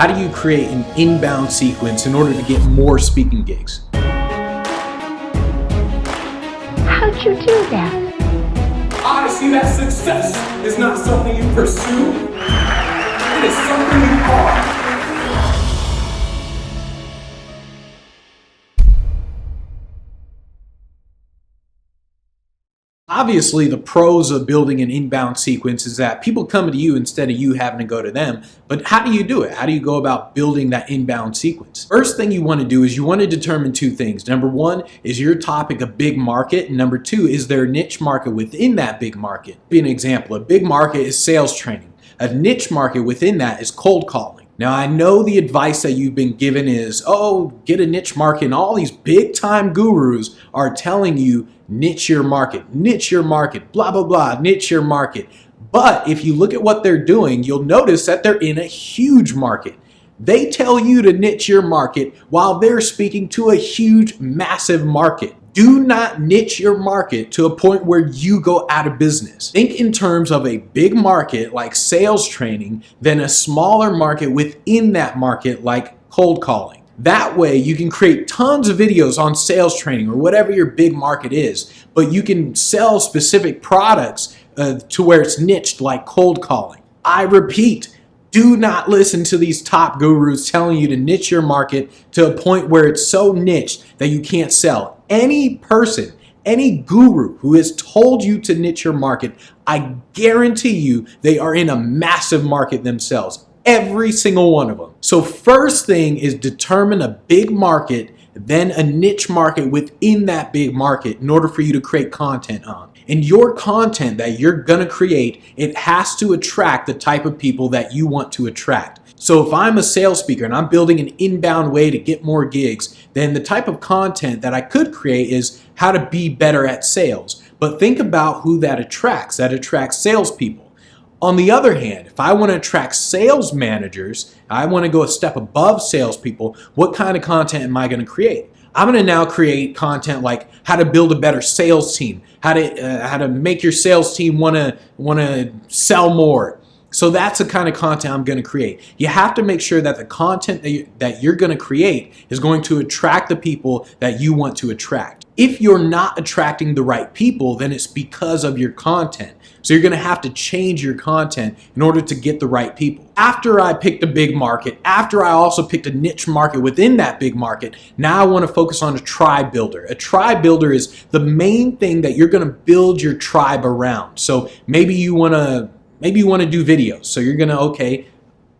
How do you create an inbound sequence in order to get more speaking gigs? How'd you do that? I see that success is not something you pursue. It is something you are. Obviously, the pros of building an inbound sequence is that people come to you instead of you having to go to them. But how do you do it? How do you go about building that inbound sequence? First thing you want to do is you want to determine two things. Number one, is your topic a big market? And number two, is there a niche market within that big market? Be an example. A big market is sales training. A niche market within that is cold calling. Now, I know the advice that you've been given is, oh, get a niche market, and all these big time gurus are telling you niche your market, blah, blah, blah, niche your market. But if you look at what they're doing, you'll notice that they're in a huge market. They tell you to niche your market while they're speaking to a huge, massive market. Do not niche your market to a point where you go out of business. Think in terms of a big market like sales training, then a smaller market within that market like cold calling. That way you can create tons of videos on sales training or whatever your big market is, but you can sell specific products to where it's niched like cold calling. I repeat, do not listen to these top gurus telling you to niche your market to a point where it's so niched that you can't sell. Any person, any guru who has told you to niche your market, I guarantee you they are in a massive market themselves. Every single one of them. So first thing is determine a big market, then a niche market within that big market in order for you to create content on. And your content that you're gonna create, it has to attract the type of people that you want to attract. So if I'm a sales speaker and I'm building an inbound way to get more gigs, then the type of content that I could create is how to be better at sales. But think about who that attracts. That attracts salespeople. On the other hand, if I want to attract sales managers, I want to go a step above salespeople, what kind of content am I going to create? I'm going to now create content like how to build a better sales team, how to make your sales team want to sell more. So that's the kind of content I'm going to create. You have to make sure that the content that you're going to create is going to attract the people that you want to attract. If you're not attracting the right people, then it's because of your content. So you're going to have to change your content in order to get the right people. After I picked a big market, after I also picked a niche market within that big market, now I want to focus on a tribe builder. A tribe builder is the main thing that you're going to build your tribe around. So maybe you want to do videos. So you're going to, okay,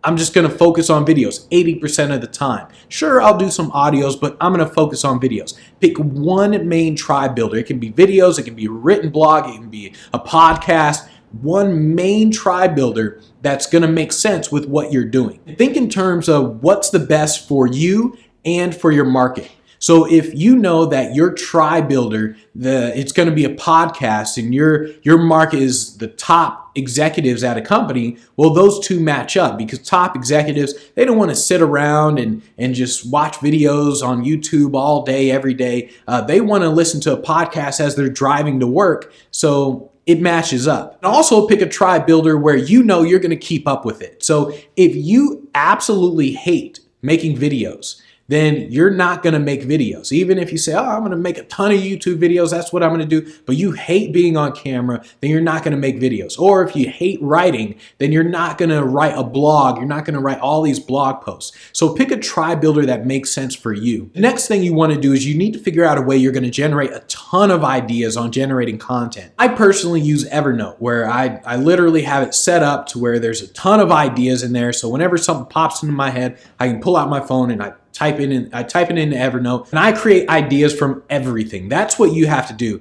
I'm just going to focus on videos 80% of the time. Sure, I'll do some audios, but I'm going to focus on videos. Pick one main tribe builder. It can be videos, it can be a written blog, it can be a podcast. One main tribe builder that's going to make sense with what you're doing. Think in terms of what's the best for you and for your market. So if you know that your tribe builder, it's going to be a podcast and your market is the top executives at a company, well, those two match up because top executives, they don't want to sit around and just watch videos on YouTube all day, every day. They want to listen to a podcast as they're driving to work. So it matches up. And also pick a tribe builder where you know you're going to keep up with it. So if you absolutely hate making videos, then you're not going to make videos. Even if you say, oh, I'm going to make a ton of YouTube videos, that's what I'm going to do, but you hate being on camera, then you're not going to make videos. Or if you hate writing, then you're not going to write a blog. You're not going to write all these blog posts. So pick a tribe builder that makes sense for you. The next thing you want to do is you need to figure out a way you're going to generate a ton of ideas on generating content. I personally use Evernote, where I literally have it set up to where there's a ton of ideas in there. So whenever something pops into my head, I can pull out my phone and I type it into Evernote, and I create ideas from everything. That's what you have to do.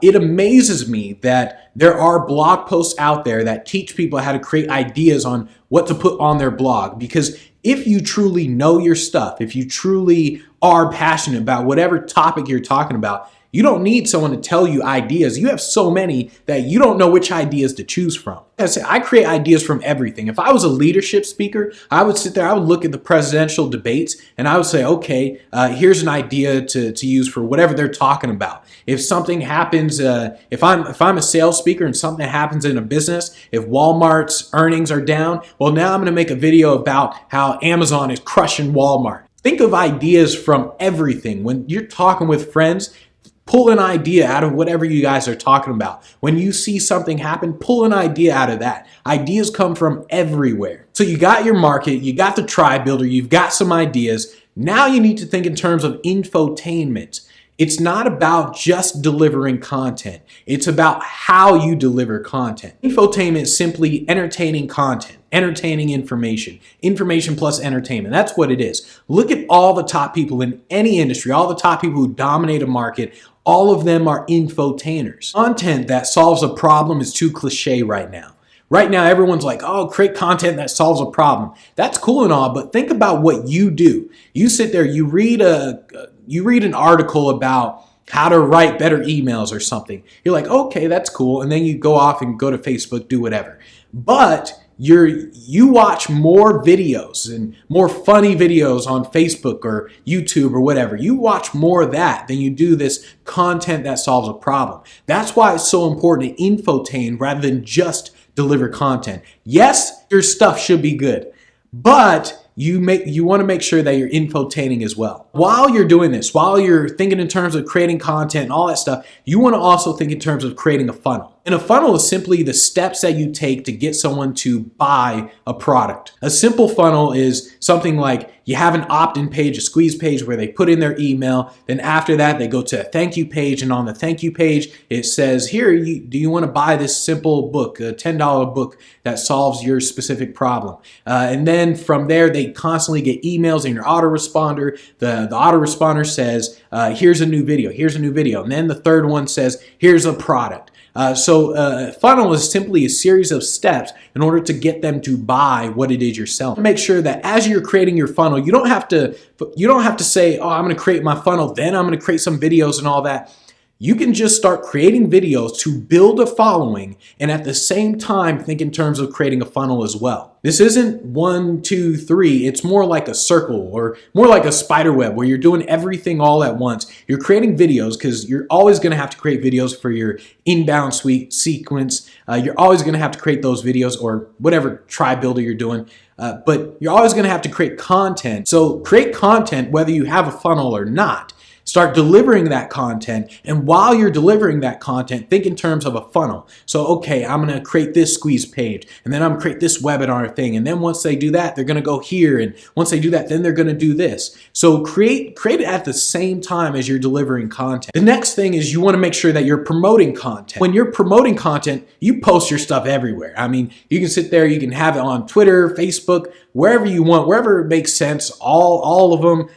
It amazes me that there are blog posts out there that teach people how to create ideas on what to put on their blog, because if you truly know your stuff, if you truly are passionate about whatever topic you're talking about, You don't need someone to tell you ideas. You have so many that you don't know which ideas to choose from. I create ideas from everything. If I was a leadership speaker, I would sit there, I would look at the presidential debates, and I would say, okay, here's an idea to use for whatever they're talking about. If something happens, if I'm a sales speaker and something happens in a business, if Walmart's earnings are down, well, now I'm going to make a video about how Amazon is crushing Walmart. Think of ideas from everything. When you're talking with friends, pull an idea out of whatever you guys are talking about. When you see something happen, pull an idea out of that. Ideas come from everywhere. So you got your market, you got the tribe builder, you've got some ideas. Now you need to think in terms of infotainment. It's not about just delivering content. It's about how you deliver content. Infotainment is simply entertaining content, entertaining information, information plus entertainment. That's what it is. Look at all the top people in any industry, all the top people who dominate a market. All of them are infotainers. Content that solves a problem is too cliche right now. Right now, everyone's like, oh, create content that solves a problem. That's cool and all, but think about what you do. You sit there, you read an article about how to write better emails or something. You're like, okay, that's cool. And then you go off and go to Facebook, do whatever. But you watch more videos and more funny videos on Facebook or YouTube or whatever. You watch more of that than you do this content that solves a problem. That's why it's so important to infotain rather than just deliver content. Yes, your stuff should be good, but you want to make sure that you're infotaining as well. While you're doing this, while you're thinking in terms of creating content and all that stuff, you want to also think in terms of creating a funnel. And a funnel is simply the steps that you take to get someone to buy a product. A simple funnel is something like you have an opt-in page, a squeeze page where they put in their email. Then after that, they go to a thank you page. And on the thank you page, it says, here, do you want to buy this simple book, a $10 book that solves your specific problem? And then from there, they constantly get emails in your autoresponder. The autoresponder says, here's a new video, here's a new video. And then the third one says, here's a product. So a funnel is simply a series of steps in order to get them to buy what it is you're selling. Make sure that as you're creating your funnel, you don't have to say, oh, I'm going to create my funnel, then I'm going to create some videos and all that. You can just start creating videos to build a following and at the same time think in terms of creating a funnel as well. This isn't 1, 2, 3. It's more like a circle or more like a spider web where you're doing everything all at once. You're creating videos because you're always going to have to create videos for your inbound sequence. You're always going to have to create those videos or whatever tribe builder you're doing. But you're always going to have to create content. So create content whether you have a funnel or not. Start delivering that content, and while you're delivering that content, think in terms of a funnel. So, okay, I'm going to create this squeeze page, and then I'm going to create this webinar thing, and then once they do that, they're going to go here, and once they do that, then they're going to do this. So create it at the same time as you're delivering content. The next thing is you want to make sure that you're promoting content. When you're promoting content, you post your stuff everywhere. I mean, you can sit there, you can have it on Twitter, Facebook, wherever you want, wherever it makes sense, all of them.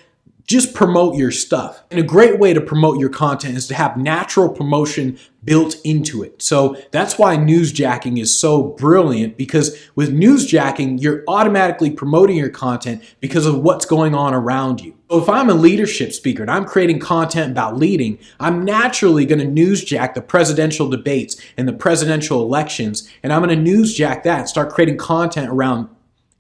Just promote your stuff. And a great way to promote your content is to have natural promotion built into it. So that's why newsjacking is so brilliant, because with newsjacking, you're automatically promoting your content because of what's going on around you. So if I'm a leadership speaker and I'm creating content about leading, I'm naturally going to newsjack the presidential debates and the presidential elections, and I'm going to newsjack that and start creating content around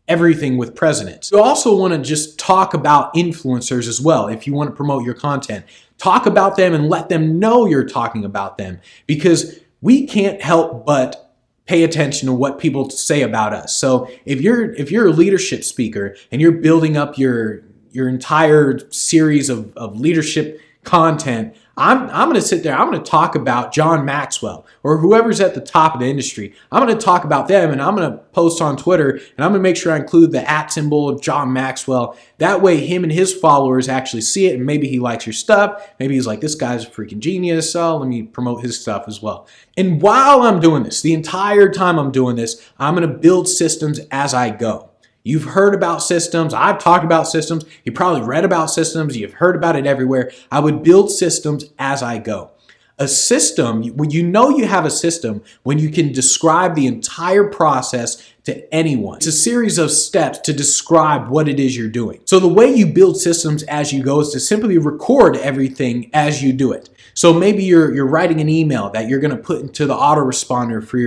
everything with presidents. You also want to just talk about influencers as well. If you want to promote your content, talk about them and let them know you're talking about them, because we can't help but pay attention to what people say about us. So if you're a leadership speaker and you're building up your entire series of leadership content, I'm going to sit there, I'm going to talk about John Maxwell or whoever's at the top of the industry. I'm going to talk about them, and I'm going to post on Twitter, and I'm going to make sure I include the @ symbol of John Maxwell. That way him and his followers actually see it, and maybe he likes your stuff. Maybe he's like, this guy's a freaking genius, so let me promote his stuff as well. And while I'm doing this, the entire time I'm doing this, I'm going to build systems as I go. You've heard about systems. I've talked about systems. You probably read about systems. You've heard about it everywhere. I would build systems as I go. A system, when you know you have a system, when you can describe the entire process to anyone. It's a series of steps to describe what it is you're doing. So the way you build systems as you go is to simply record everything as you do it. So maybe you're writing an email that you're going to put into the autoresponder for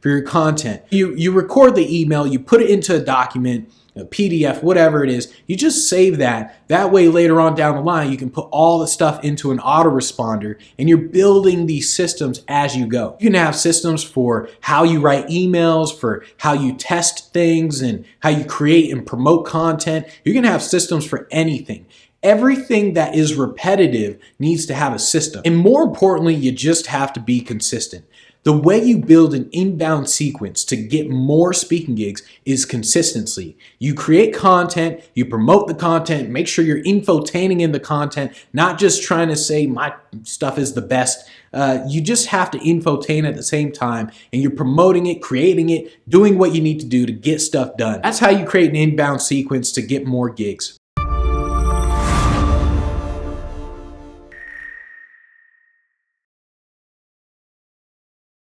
your content. You record the email, you put it into a document, a PDF, whatever it is, you just save that. That way later on down the line, you can put all the stuff into an autoresponder and you're building these systems as you go. You can have systems for how you write emails, for how you test things and how you create and promote content. You can have systems for anything. Everything that is repetitive needs to have a system. And more importantly, you just have to be consistent. The way you build an inbound sequence to get more speaking gigs is consistency. You create content, you promote the content, make sure you're infotaining in the content, not just trying to say my stuff is the best. You just have to infotain at the same time, and you're promoting it, creating it, doing what you need to do to get stuff done. That's how you create an inbound sequence to get more gigs.